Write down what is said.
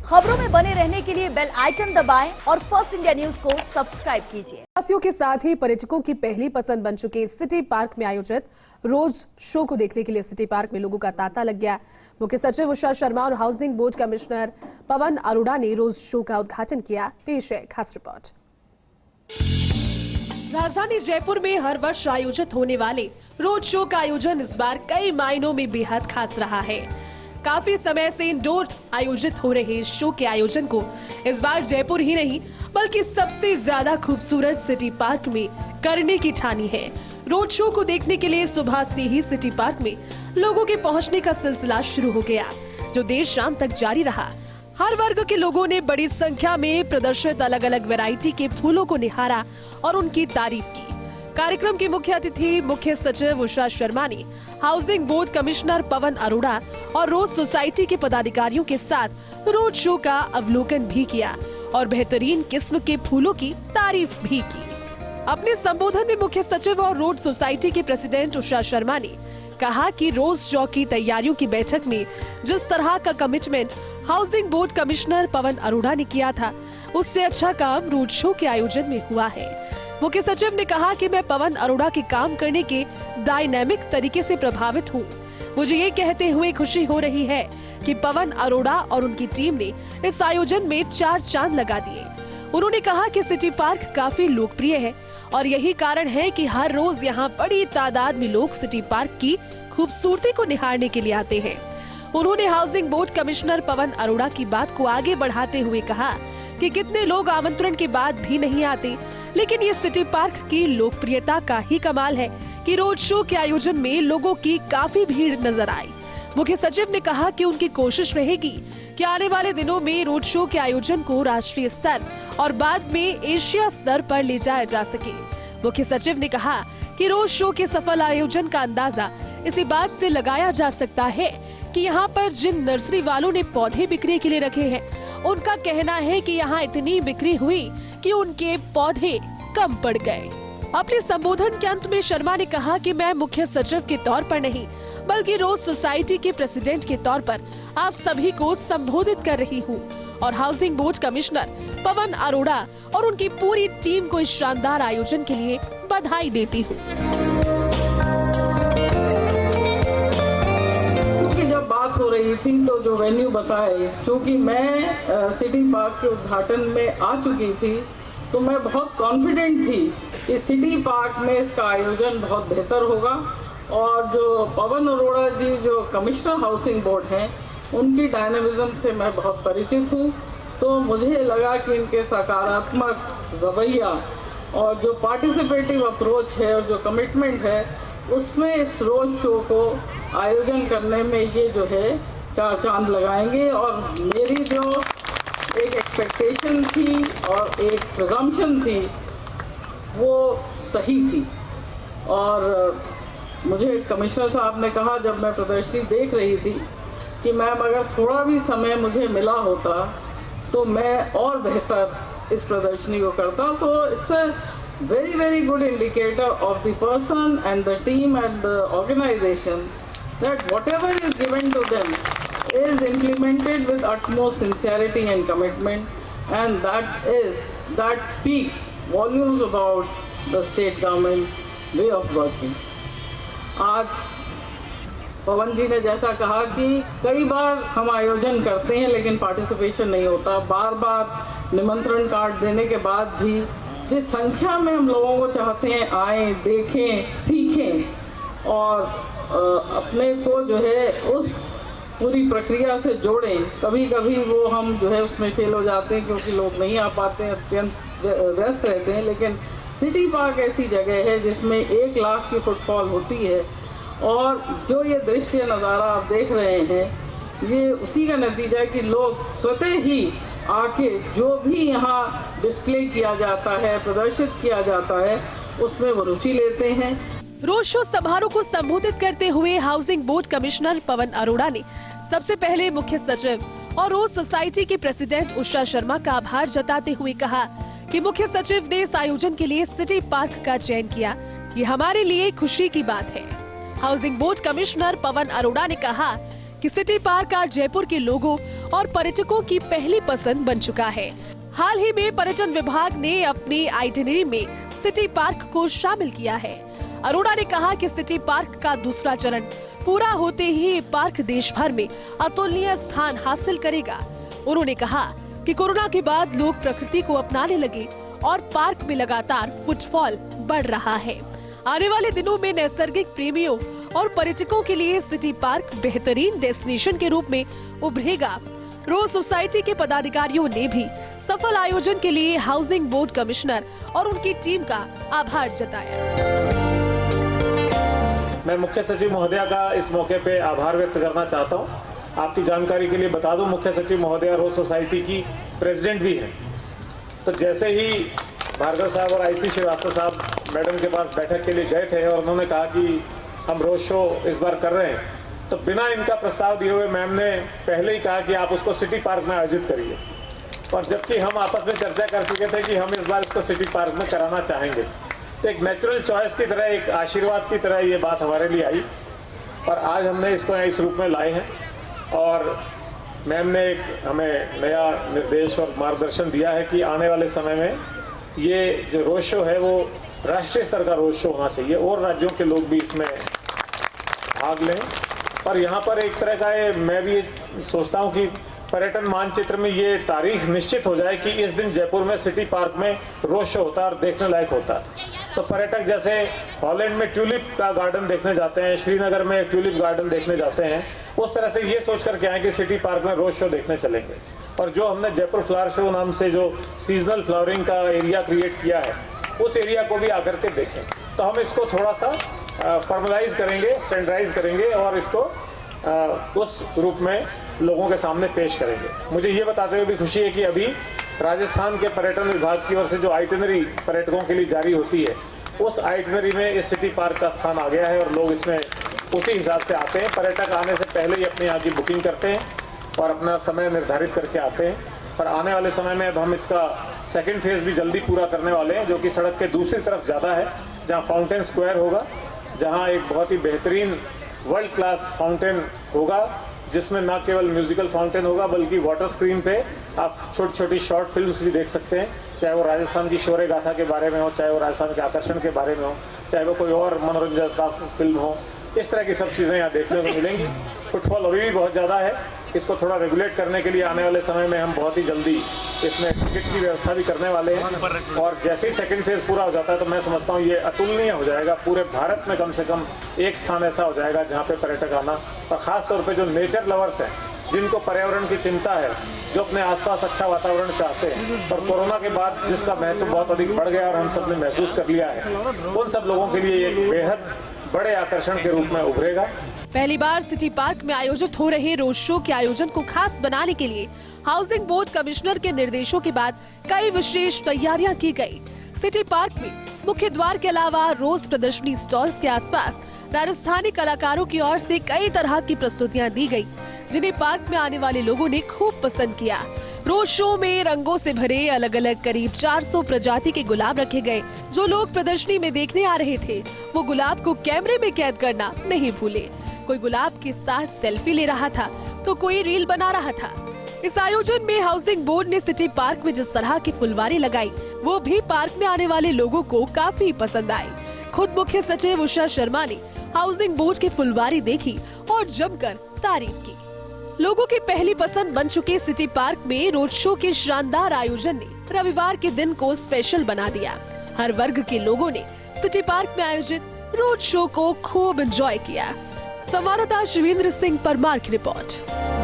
खबरों में बने रहने के लिए बेल आइकन दबाएं और फर्स्ट इंडिया न्यूज को सब्सक्राइब कीजिए। वासियों के साथ ही पर्यटकों की पहली पसंद बन चुके सिटी पार्क में आयोजित रोज शो को देखने के लिए सिटी पार्क में लोगों का तांता लग गया। मुख्य सचिव उषा शर्मा और housing board commissioner Pawan Arora ने रोज शो का उद्घाटन किया। पेश है खास रिपोर्ट। राजधानी जयपुर में हर वर्ष आयोजित होने वाले रोड शो का आयोजन इस बार कई मायनों में बेहद खास रहा है। काफी समय से इंडोर आयोजित हो रहे इस शो के आयोजन को इस बार जयपुर ही नहीं बल्कि सबसे ज्यादा खूबसूरत सिटी पार्क में करने की ठानी है। रोड शो को देखने के लिए सुबह से ही सिटी पार्क में लोगों के पहुंचने का सिलसिला शुरू हो गया, जो देर शाम तक जारी रहा। हर वर्ग के लोगों ने बड़ी संख्या में प्रदर्शित अलग अलग वैरायटी के फूलों को निहारा और उनकी तारीफ की। कार्यक्रम की मुख्य अतिथि मुख्य सचिव उषा शर्मा ने housing board commissioner Pawan Arora और रोज सोसाइटी के पदाधिकारियों के साथ रोड शो का अवलोकन भी किया और बेहतरीन किस्म के फूलों की तारीफ भी की। अपने संबोधन में मुख्य सचिव और रोड सोसाइटी के प्रेसिडेंट उषा शर्मा ने कहा कि रोज शो की तैयारियों की बैठक में जिस तरह का commitment housing board commissioner Pawan Arora ने किया था, उससे अच्छा काम रोड शो के आयोजन में हुआ है। मुख्य सचिव ने कहा कि मैं पवन अरोड़ा के काम करने के डायनामिक तरीके से प्रभावित हूँ। मुझे ये कहते हुए खुशी हो रही है कि पवन अरोड़ा और उनकी टीम ने इस आयोजन में 4 चांद लगा दिए। उन्होंने कहा कि सिटी पार्क काफी लोकप्रिय है और यही कारण है कि हर रोज यहाँ बड़ी तादाद में लोग सिटी पार्क की खूबसूरती को निहारने के लिए आते हैं। उन्होंने housing board commissioner Pawan Arora की बात को आगे बढ़ाते हुए कहा कि कितने लोग आमंत्रण के बाद भी नहीं आते, लेकिन ये सिटी पार्क की लोकप्रियता का ही कमाल है कि रोड शो के आयोजन में लोगों की काफी भीड़ नजर आई। मुख्य सचिव ने कहा कि उनकी कोशिश रहेगी कि आने वाले दिनों में रोड शो के आयोजन को राष्ट्रीय स्तर और बाद में एशिया स्तर पर ले जाया जा सके। मुख्य सचिव ने कहा कि रोड शो के सफल आयोजन का अंदाजा इसी बात से लगाया जा सकता है कि यहाँ पर जिन नर्सरी वालों ने पौधे बिक्री के लिए रखे हैं, उनका कहना है कि यहाँ इतनी बिक्री हुई कि उनके पौधे कम पड़ गए। अपने संबोधन के अंत में शर्मा ने कहा कि मैं मुख्य सचिव के तौर पर नहीं बल्कि रोज सोसाइटी के प्रेसिडेंट के तौर पर आप सभी को संबोधित कर रही हूँ और housing board commissioner Pawan Arora और उनकी पूरी टीम को इस शानदार आयोजन के लिए बधाई देती हूँ। जब बात हो रही थी तो जो वेन्यू बताए, क्योंकि मैं सिटी पार्क के उद्घाटन में आ चुकी थी तो मैं बहुत कॉन्फिडेंट थी कि सिटी पार्क में इसका आयोजन बहुत बेहतर होगा और जो पवन अरोड़ा जी जो कमिश्नर हाउसिंग बोर्ड हैं, उनकी डायनामिज्म से मैं बहुत परिचित हूँ। तो मुझे लगा कि इनके सकारात्मक रवैया और जो पार्टिसिपेटिव अप्रोच है और जो कमिटमेंट है, उसमें इस रोड शो को आयोजन करने में ये जो है 4 चांद लगाएंगे। और मेरी जो एक एक्सपेक्टेशन थी और एक प्रिजम्पशन थी वो सही थी। और मुझे कमिश्नर साहब ने कहा जब मैं प्रदर्शनी देख रही थी कि मैम अगर थोड़ा भी समय मुझे मिला होता तो मैं और बेहतर इस प्रदर्शनी को करता। तो it's a very good indicator of the person and the team and the organization that whatever is given to them is implemented with utmost sincerity and commitment, and that speaks volumes about the state government way of working. आज पवन जी ने जैसा कहा कि कई बार हम आयोजन करते हैं लेकिन पार्टिसिपेशन नहीं होता। बार बार निमंत्रण कार्ड देने के बाद भी जिस संख्या में हम लोगों को चाहते हैं आए, देखें, सीखें और अपने को जो है उस पूरी प्रक्रिया से जोड़ें, कभी कभी वो हम जो है उसमें फेल हो जाते हैं क्योंकि लोग नहीं आ पाते हैं, अत्यंत व्यस्त रहते हैं। लेकिन सिटी पार्क ऐसी जगह है जिसमें 1 लाख की फुटफॉल होती है और जो ये दृश्य नज़ारा आप देख रहे हैं, ये उसी का नतीजा है कि लोग स्वतः ही आके जो भी यहाँ डिस्प्ले किया जाता है, प्रदर्शित किया जाता है, उसमें वो रुचि लेते हैं। रोड शो समारोह को संबोधित करते हुए housing board commissioner Pawan Arora ने सबसे पहले मुख्य सचिव और रोज सोसाइटी के प्रेसिडेंट उषा शर्मा का आभार जताते हुए कहा कि मुख्य सचिव ने इस आयोजन के लिए सिटी पार्क का चयन किया, ये हमारे लिए खुशी की बात है। Housing board commissioner Pawan Arora ने कहा कि सिटी पार्क आज जयपुर के लोगों और पर्यटकों की पहली पसंद बन चुका है। हाल ही में पर्यटन विभाग ने अपनी आइटिनरी में सिटी पार्क को शामिल किया है। अरोड़ा ने कहा कि सिटी पार्क का दूसरा चरण पूरा होते ही ये पार्क देश भर में अतुलनीय स्थान हासिल करेगा। उन्होंने कहा कि कोरोना के बाद लोग प्रकृति को अपनाने लगे और पार्क में लगातार फुटफॉल बढ़ रहा है। आने वाले दिनों में नैसर्गिक प्रेमियों और पर्यटकों के लिए सिटी पार्क बेहतरीन डेस्टिनेशन के रूप में उभरेगा। रोज सोसाइटी के पदाधिकारियों ने भी सफल आयोजन के लिए हाउसिंग बोर्ड कमिश्नर और उनकी टीम का आभार जताया। मैं मुख्य सचिव महोदया का इस मौके पे आभार व्यक्त करना चाहता हूं। आपकी जानकारी के लिए बता दूं, मुख्य सचिव महोदया रोज सोसाइटी की प्रेसिडेंट भी हैं। तो जैसे ही भार्गव साहब और आईसी श्रीवास्तव साहब मैडम के पास बैठक के लिए गए थे और उन्होंने कहा कि हम रोज शो इस बार कर रहे हैं, तो बिना इनका प्रस्ताव दिए हुए मैम ने पहले ही कहा कि आप उसको सिटी पार्क में आयोजित करिए। और जबकि हम आपस में चर्चा कर चुके थे कि हम इस बार इसको सिटी पार्क में कराना चाहेंगे, तो एक नेचुरल चॉइस की तरह, एक आशीर्वाद की तरह ये बात हमारे लिए आई और आज हमने इसको इस रूप में लाए हैं। और मैम ने एक हमें नया निर्देश और मार्गदर्शन दिया है कि आने वाले समय में ये जो रोड शो है वो राष्ट्रीय स्तर का रोड शो होना चाहिए और राज्यों के लोग भी इसमें भाग लें। और यहाँ पर एक तरह का मैं भी सोचता हूँ कि पर्यटन मानचित्र में ये तारीख निश्चित हो जाए कि इस दिन जयपुर में सिटी पार्क में रोड शो होता है और देखने लायक होता है। तो पर्यटक जैसे हॉलैंड में ट्यूलिप का गार्डन देखने जाते हैं, श्रीनगर में ट्यूलिप गार्डन देखने जाते हैं, उस तरह से ये सोच करके आए कि सिटी पार्क में रोड शो देखने चलेंगे। और जो हमने जयपुर फ्लावर शो नाम से जो सीजनल फ्लावरिंग का एरिया क्रिएट किया है, उस एरिया को भी आकर के देखें। तो हम इसको थोड़ा सा फॉर्मलाइज करेंगे, स्टैंडर्डाइज करेंगे और इसको उस रूप में लोगों के सामने पेश करेंगे। मुझे ये बताते हुए भी खुशी है कि अभी राजस्थान के पर्यटन विभाग की ओर से जो आइटिनरी पर्यटकों के लिए जारी होती है, उस आइटिनरी में इस सिटी पार्क का स्थान आ गया है और लोग इसमें उसी हिसाब से आते हैं। पर्यटक आने से पहले ही अपनी यहाँ की बुकिंग करते हैं और अपना समय निर्धारित करके आते हैं। पर आने वाले समय में अब हम इसका सेकेंड फेज भी जल्दी पूरा करने वाले हैं, जो कि सड़क के दूसरी तरफ ज़्यादा है, जहाँ फाउंटेन स्क्वायर होगा, जहाँ एक बहुत ही बेहतरीन वर्ल्ड क्लास फाउंटेन होगा, जिसमें न केवल म्यूजिकल फाउंटेन होगा बल्कि वाटर स्क्रीन पे आप छोटी छोटी शॉर्ट फिल्म्स भी देख सकते हैं, चाहे वो राजस्थान की शौर्य गाथा के बारे में हो, चाहे वो राजस्थान के आकर्षण के बारे में हो, चाहे वो कोई और मनोरंजन का फिल्म हो। इस तरह की सब चीज़ें यहाँ देखने को मिलेंगी। फुटफॉल अभी भी बहुत ज़्यादा है, इसको थोड़ा रेगुलेट करने के लिए आने वाले समय में हम बहुत ही जल्दी इसमें टिकट की व्यवस्था भी करने वाले हैं। और जैसे ही सेकंड फेज पूरा हो जाता है तो मैं समझता हूँ ये अतुलनीय हो जाएगा। पूरे भारत में कम से कम एक स्थान ऐसा हो जाएगा जहाँ पे पर्यटक आना, और ख़ास तौर पे जो नेचर लवर्स हैं, जिनको पर्यावरण की चिंता है, जो अपने आसपास अच्छा वातावरण चाहते हैं, और कोरोना के बाद जिसका महत्व बहुत अधिक बढ़ गया और हम सब ने महसूस कर लिया है, उन सब लोगों के लिए एक बेहद बड़े आकर्षण के रूप में उभरेगा। पहली बार सिटी पार्क में आयोजित हो रहे रोड शो के आयोजन को खास बनाने के लिए हाउसिंग बोर्ड कमिश्नर के निर्देशों के बाद कई विशेष तैयारियां की गई। सिटी पार्क में मुख्य द्वार के अलावा रोज प्रदर्शनी स्टॉल्स के आसपास राजस्थानी कलाकारों की ओर से कई तरह की प्रस्तुतियां दी गई, जिन्हें पार्क में आने वाले लोगों ने खूब पसंद किया। रोड शो में रंगों से भरे अलग अलग करीब 400 प्रजाति के गुलाब रखे गए। जो लोग प्रदर्शनी में देखने आ रहे थे, वो गुलाब को कैमरे में कैद करना नहीं भूले। कोई गुलाब के साथ सेल्फी ले रहा था तो कोई रील बना रहा था। इस आयोजन में हाउसिंग बोर्ड ने सिटी पार्क में जिस तरह की फुलवारी लगाई, वो भी पार्क में आने वाले लोगों को काफी पसंद आई। खुद मुख्य सचिव उषा शर्मा ने हाउसिंग बोर्ड की फुलवारी देखी और जमकर तारीफ की। लोगों की पहली पसंद बन चुके सिटी पार्क में रोड शो के शानदार आयोजन ने रविवार के दिन को स्पेशल बना दिया। हर वर्ग के लोगों ने सिटी पार्क में आयोजित रोड शो को खूब एंजॉय किया। संवाददाता शिवेंद्र सिंह परमार की रिपोर्ट।